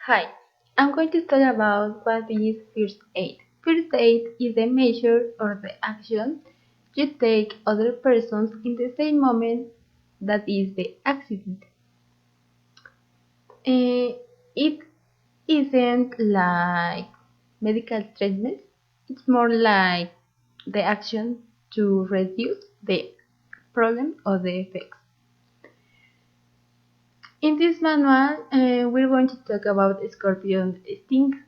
Hi, I'm going to talk about what is first aid. First aid is the measure or the action you take other persons in the same moment that is the accident. It isn't like medical treatment, it's more like the action to reduce the problem or the effects. In this manual, we're going to talk about scorpion sting,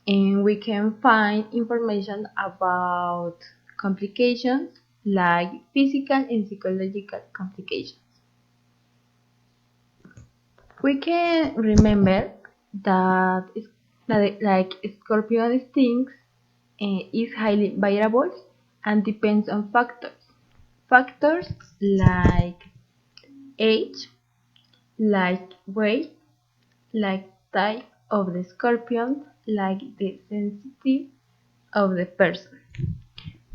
and we can find information about complications like physical and psychological complications. We can remember that like scorpion stings is highly variable and depends on factors. Factors like age, like weight, like type of the scorpion, like the sensitivity of the person.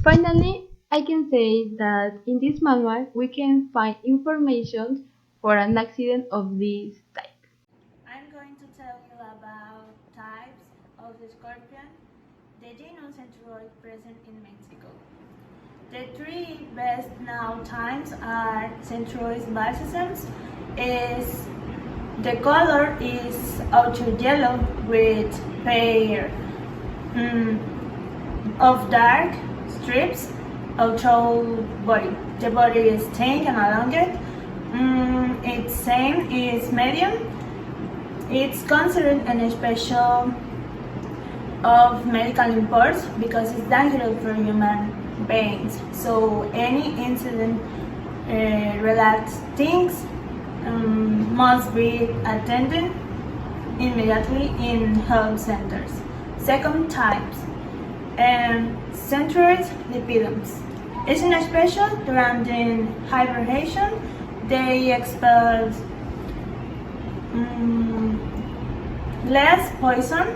Finally, I can say that in this manual we can find information for an accident of this type. I'm going to tell you about types of the scorpion, the genus Centroid present in Mexico. The three best known types are Centroid basisms. The color is ultra yellow with pair of dark strips ultra body. The body is thick and elongated. Its same is medium. It's considered an special of medical import because it's dangerous for human beings. So any incident related things must be attended immediately in health centers. Second types, centroid lipidomes. It's an special during hibernation. They expel less poison,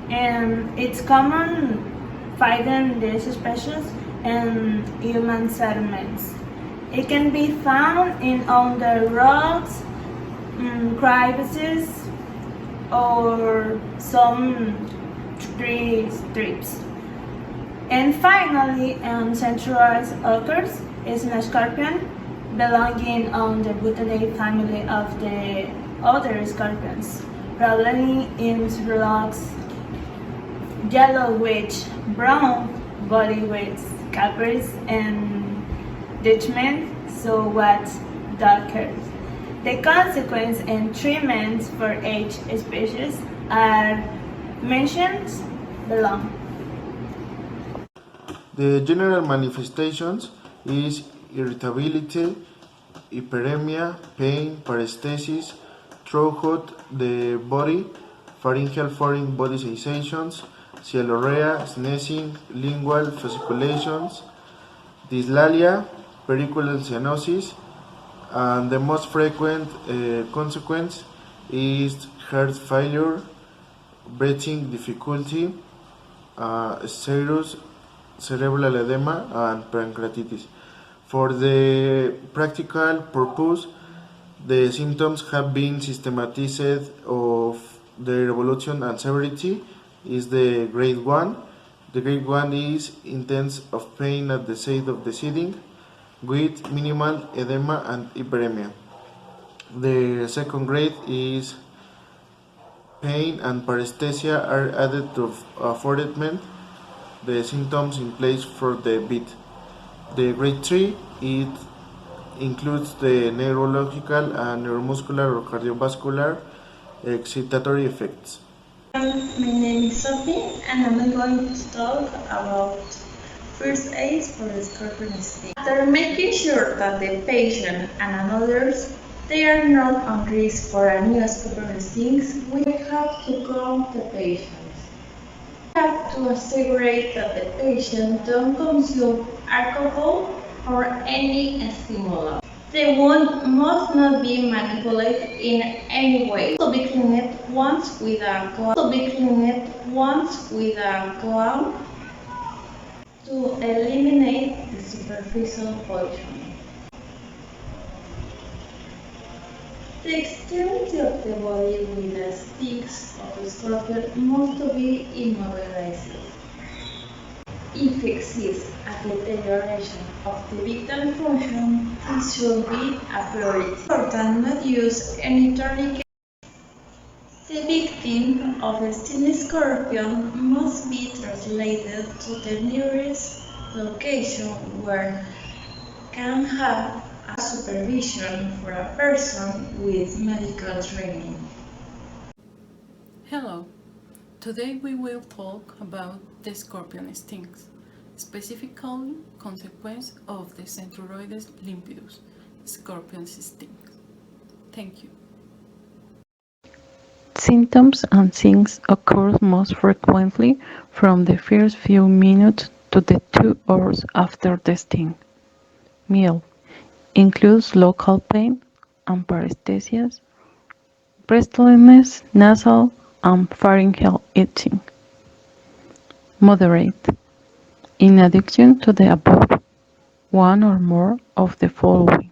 and it's common fighting these species in human settlements. It can be found in under rocks, crevices, or some tree strips. And finally, centroid occurs is an scorpion belonging on the Buttidae family of the other scorpions, probably in rocks, yellow with brown body with capers and detachment, so what darker. The consequence and treatments for each species are mentioned below. The general manifestations is irritability, hyperemia, pain, paresthesis, throat, the body, pharyngeal foreign body sensations, cyanurrhea, sneezing, lingual fasciculations, dyslalia, pericular cyanosis, and the most frequent consequence is heart failure, breathing difficulty, serous cerebral edema, and pancreatitis. For the practical purpose, the symptoms have been systematized of their evolution and severity is the grade 1. The grade 1 is intense of pain at the site of the seeding with minimal edema and hyperemia. The second grade is pain and paresthesia are added to affordment the symptoms in place for the beat. The grade 3 it includes the neurological and neuromuscular or cardiovascular excitatory effects. My name is Sophie, and I'm going to talk about first aid for scorpion sting. After making sure that the patient and others they are not on risk for a new scorpion stings, we have to calm the patient. We have to assure that the patient don't consume alcohol or any stimulant. The wound must not be manipulated in any way. Also be cleaned once with a cloth to eliminate the superficial poison. The extremity of the body with the stings of a scorpion must be immobilized. If exists a deterioration of the vital function, this should be a priority. It's important not use any tourniquet. The victim of a stinging scorpion must be translated to the nearest location where can have a supervision for a person with medical training. Hello, today we will talk about the scorpion stings, specifically consequence of the Centruroides limpidus scorpion sting. Thank you. Symptoms and stings occur most frequently from the first few minutes to the 2 hours after the sting. Mild includes local pain and paresthesias, breathlessness, nasal and pharyngeal itching. Moderate. In addition to the above, one or more of the following: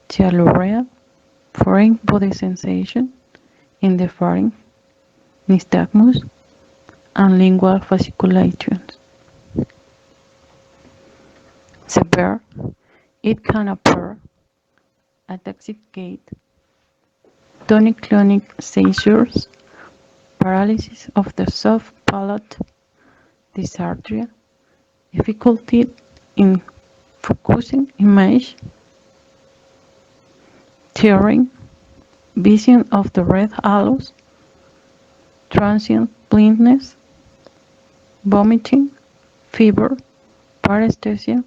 giarrhea, foreign body sensation in the pharynx, nystagmus, and lingual fasciculations. Severe. It can appear ataxic gait, tonic-clonic seizures, paralysis of the soft palate, dysarthria, difficulty in focusing image, tearing, vision of the red halos, transient blindness, vomiting, fever, paresthesia,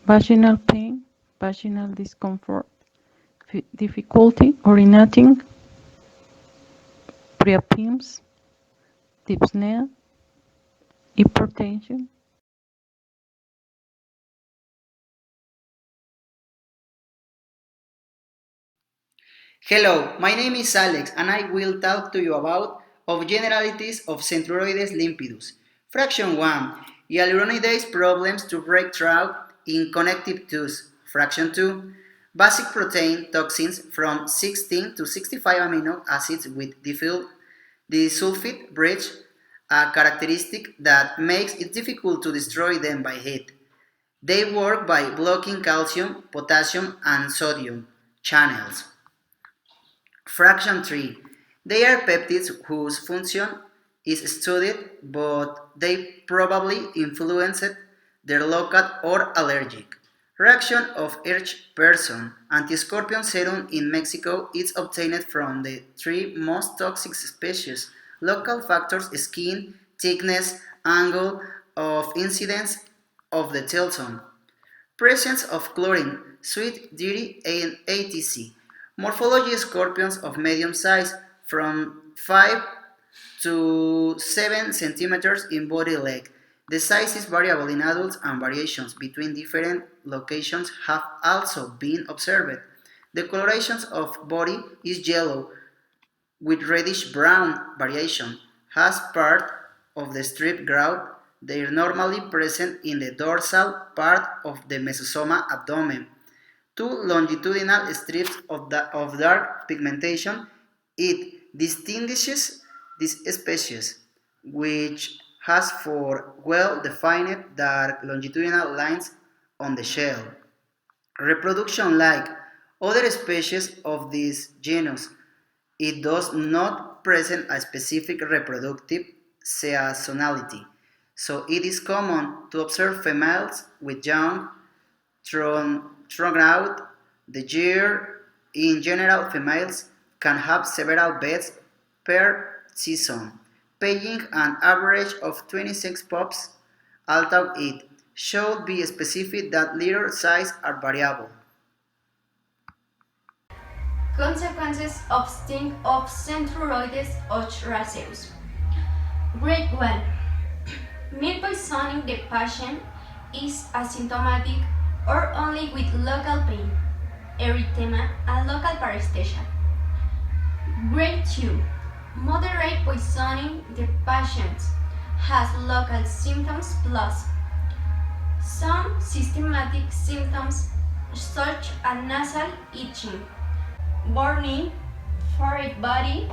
vaginal pain, vaginal discomfort, difficulty urinating, priapims, dyspnea, hypertension. Hello, my name is Alex and I will talk to you about of generalities of Centruroides limpidus. Fraction 1. Hyaluronidase problems to break through in connective tissue. Fraction 2. Basic protein toxins from 16 to 65 amino acids with disulfide bridge, a characteristic that makes it difficult to destroy them by heat. They work by blocking calcium, potassium, and sodium channels. Fraction 3. They are peptides whose function is studied, but they probably influenced their local or allergic reaction of each person. Anti-scorpion serum in Mexico is obtained from the 3 most toxic species. Local factors: skin, thickness, angle of incidence of the telson, presence of chlorine, sweet, dirty, and etc. Morphology: scorpions of medium size, from 5 to 7 centimeters in body length. The size is variable in adults and variations between different locations have also been observed. The coloration of body is yellow with reddish-brown variation. As part of the strip growth, they are normally present in the dorsal part of the mesosoma abdomen. 2 longitudinal strips of dark pigmentation. It distinguishes this species, which has 4 well-defined dark longitudinal lines on the shell. Reproduction: like other species of this genus, it does not present a specific reproductive seasonality, so it is common to observe females with young throughout the year. In general, females can have several beds per season, paying an average of 26 pups, although it should be specified that litter size are variable. Consequences of sting of Centruroides ochraceus. Grade 1. Meat poisoning: the patient is asymptomatic or only with local pain, erythema, and local paresthesia. Grade 2. Moderate poisoning: the patient has local symptoms plus some systematic symptoms such as nasal itching. burning, furry body,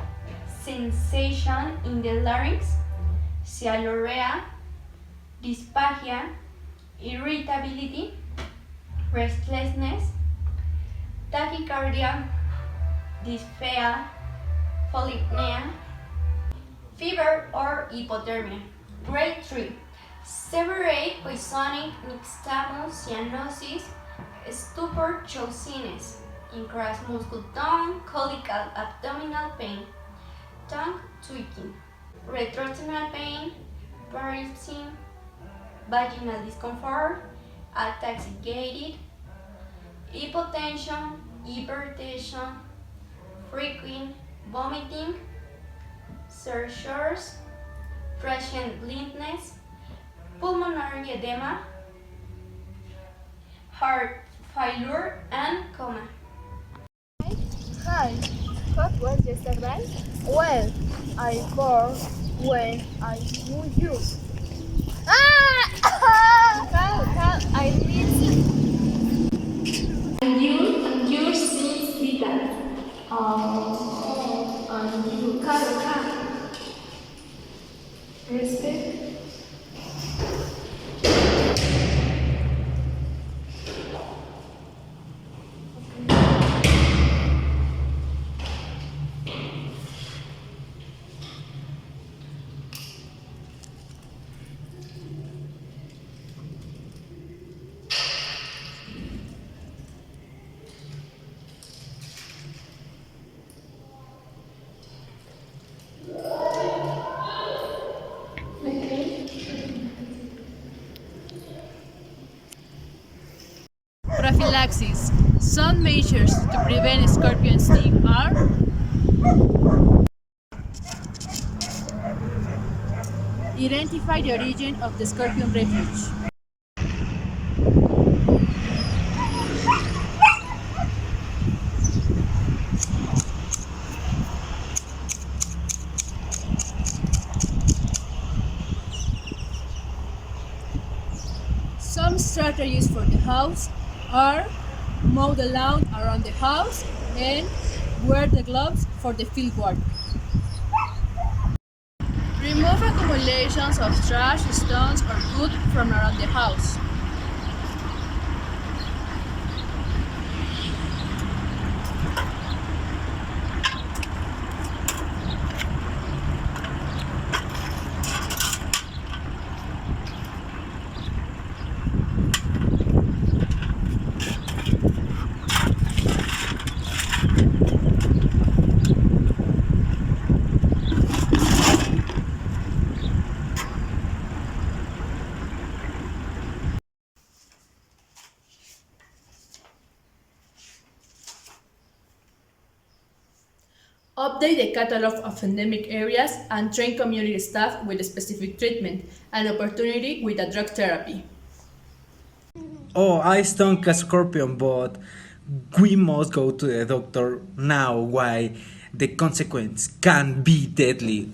sensation in the larynx, cyalorrhea, dysphagia, irritability, restlessness, tachycardia, dysphagia, polypnea, fever or hypothermia. Grade 3. Severate poisoning, nixtamol, cyanosis, stupor, chosiness, increased muscle tone, colical abdominal pain, tongue tweaking, retrostomal pain, paroxysm, vaginal discomfort, ataxicated, hypotension, hypertension, frequent vomiting, seizures, transient blindness, pulmonary edema, heart failure, and coma. Hi, what was yesterday? Well, I born when I knew you. I miss And you since little. and you. Respect. Prophylaxis. Some measures to prevent scorpion sting are identify the origin of the scorpion refuge. Some strategies for the house are mow the lawn around the house and wear the gloves for the field work. Remove accumulations of trash, stones, or food from around the house. Update the catalog of endemic areas and train community staff with a specific treatment and opportunity with a drug therapy. Oh, I stung a scorpion, but we must go to the doctor now. Why? The consequence can be deadly.